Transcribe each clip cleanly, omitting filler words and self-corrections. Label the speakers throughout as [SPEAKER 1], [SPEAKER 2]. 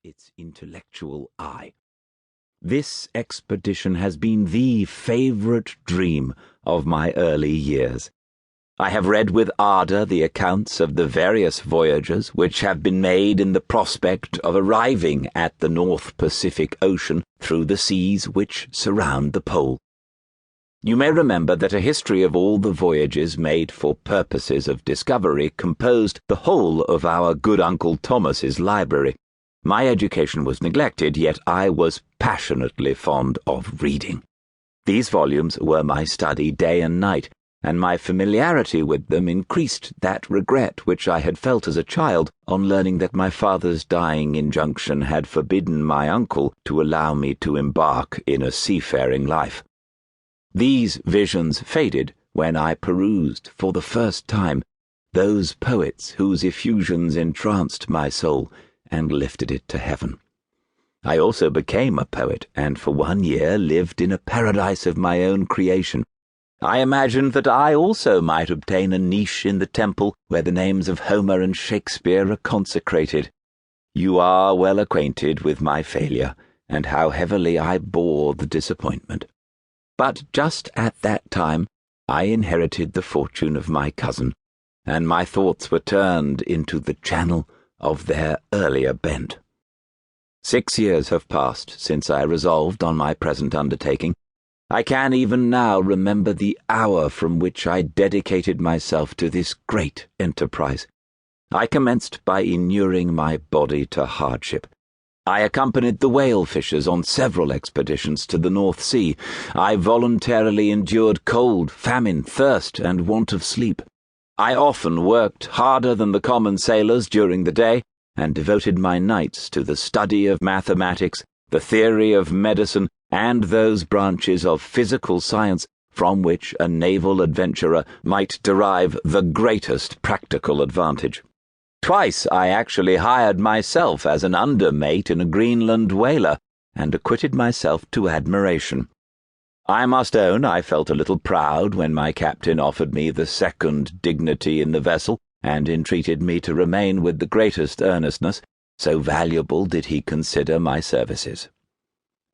[SPEAKER 1] meets its intellectual eye. This expedition has been the favorite dream of my early years. I have read with ardor the accounts of the various voyages which have been made in the prospect of arriving at the North Pacific Ocean through the seas which surround the pole. You may remember that a history of all the voyages made for purposes of discovery composed the whole of our good Uncle Thomas's library. My education was neglected, yet I was passionately fond of reading. These volumes were my study day and night, and my familiarity with them increased that regret which I had felt as a child on learning that my father's dying injunction had forbidden my uncle to allow me to embark in a seafaring life. These visions faded when I perused for the first time those poets whose effusions entranced my soul and lifted it to heaven. I also became a poet, and for 1 year lived in a paradise of my own creation. I imagined that I also might obtain a niche in the temple where the names of Homer and Shakespeare are consecrated. You are well acquainted with my failure, and how heavily I bore the disappointment. But just at that time I inherited the fortune of my cousin, and my thoughts were turned into the channel of their earlier bent. 6 years have passed since I resolved on my present undertaking. I can even now remember the hour from which I dedicated myself to this great enterprise. I commenced by inuring my body to hardship. I accompanied the whale fishers on several expeditions to the North Sea. I voluntarily endured cold, famine, thirst, and want of sleep. I often worked harder than the common sailors during the day, and devoted my nights to the study of mathematics, the theory of medicine, and those branches of physical science from which a naval adventurer might derive the greatest practical advantage. Twice I actually hired myself as an undermate in a Greenland whaler, and acquitted myself to admiration. I must own I felt a little proud when my captain offered me the second dignity in the vessel, and entreated me to remain with the greatest earnestness, so valuable did he consider my services.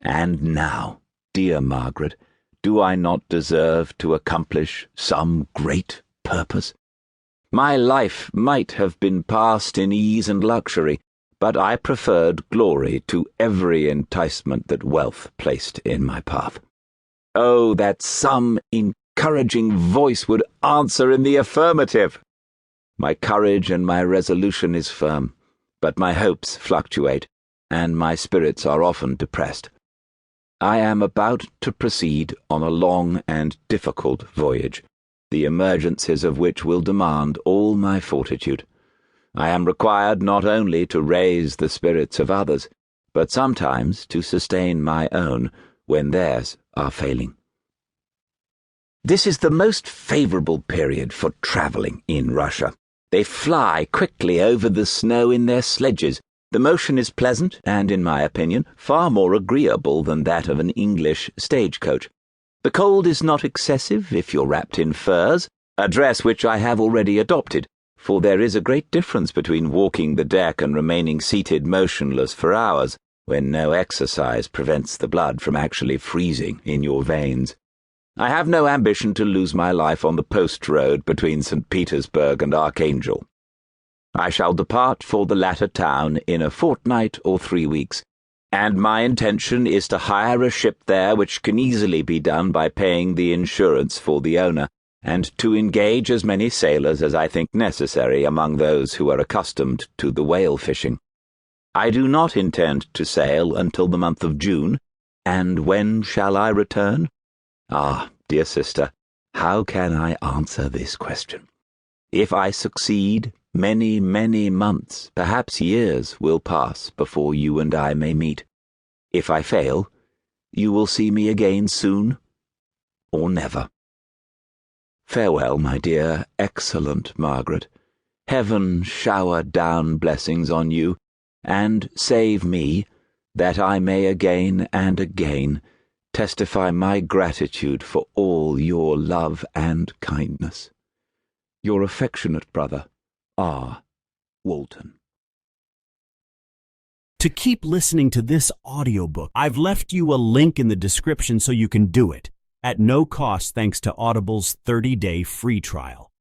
[SPEAKER 1] And now, dear Margaret, do I not deserve to accomplish some great purpose? My life might have been passed in ease and luxury, but I preferred glory to every enticement that wealth placed in my path. Oh, that some encouraging voice would answer in the affirmative! My courage and my resolution is firm, but my hopes fluctuate, and my spirits are often depressed. I am about to proceed on a long and difficult voyage, the emergencies of which will demand all my fortitude. I am required not only to raise the spirits of others, but sometimes to sustain my own when theirs are failing. This is the most favorable period for traveling in Russia. They fly quickly over the snow in their sledges. The motion is pleasant and, in my opinion, far more agreeable than that of an English stagecoach. The cold is not excessive if you're wrapped in furs, a dress which I have already adopted, for there is a great difference between walking the deck and remaining seated motionless for hours, when no exercise prevents the blood from actually freezing in your veins. I have no ambition to lose my life on the post road between St. Petersburg and Archangel. I shall depart for the latter town in a fortnight or 3 weeks, and my intention is to hire a ship there, which can easily be done by paying the insurance for the owner, and to engage as many sailors as I think necessary among those who are accustomed to the whale fishing. I do not intend to sail until the month of June, and when shall I return? Ah, dear sister, how can I answer this question? If I succeed, many, many months, perhaps years, will pass before you and I may meet. If I fail, you will see me again soon, or never. Farewell, my dear, excellent Margaret. Heaven shower down blessings on you, and save me, that I may again and again testify my gratitude for all your love and kindness. Your affectionate brother, R. Walton.
[SPEAKER 2] to keep listening to this audiobook. I've left you a link in the description so you can do it, at no cost thanks to Audible's 30-day free trial.